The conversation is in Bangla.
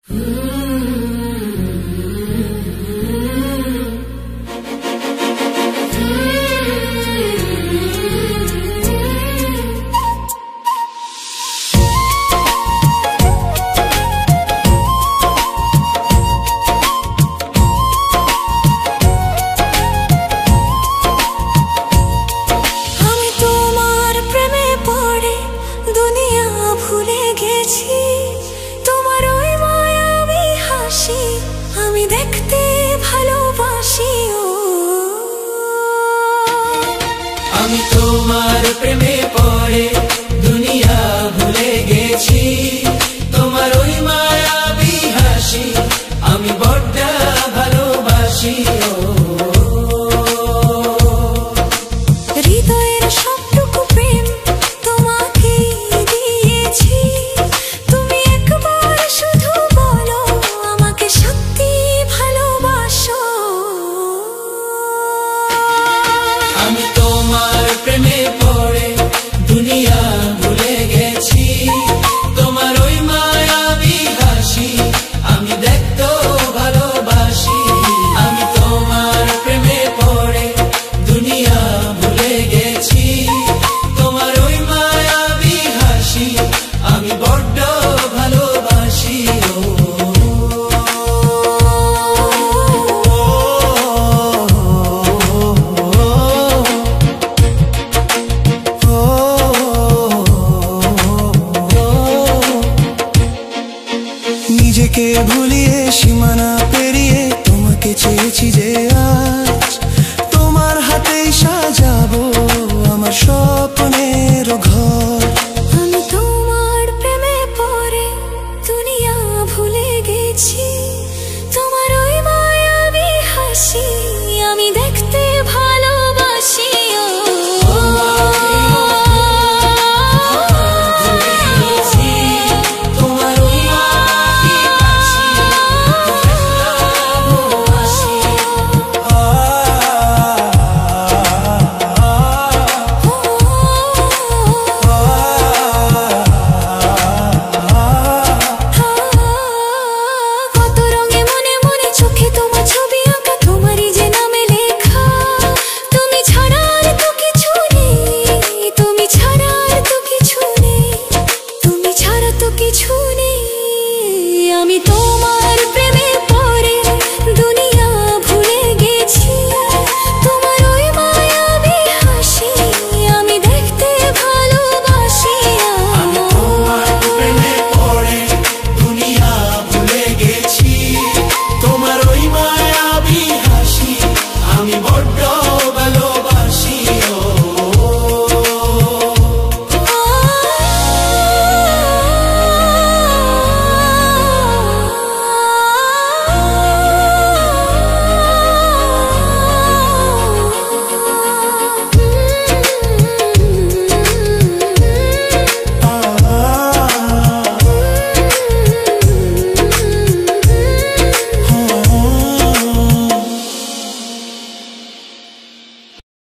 আমি তোমার প্রেমে পড়ে দুনিয়া ভুলে গেছি, তোমার ওই মায়াবী হাসি আমি বড্ড ভালোবাসি। হৃদয়ের সবটুকু প্রেম তোমাকে দিয়েছি, তুমি একবার শুধু বলো আমাকে সত্যি ভালোবাসো। আমি তোমার প্রেমে পড়ে দুনিয়া ভুলে গেছি, তোমার ওই মায়াবী হাসি আমি দেখতে ভালোবাসি। আমি তোমার প্রেমে পড়ে দুনিয়া ভুলে গেছি, তোমার ওই মায়াবী হাসি আমি বড্ড ভালোবাসি। নিজেকে ভুলিয়ে সীমানা পেরিয়ে তোমাকে চেয়েছি যে আজ তোমার হাতেই সাজাবো আমার স্বপ্নের ঘর। আমি তোমার প্রেমে পড়ে দুনিয়া ভুলে গেছি।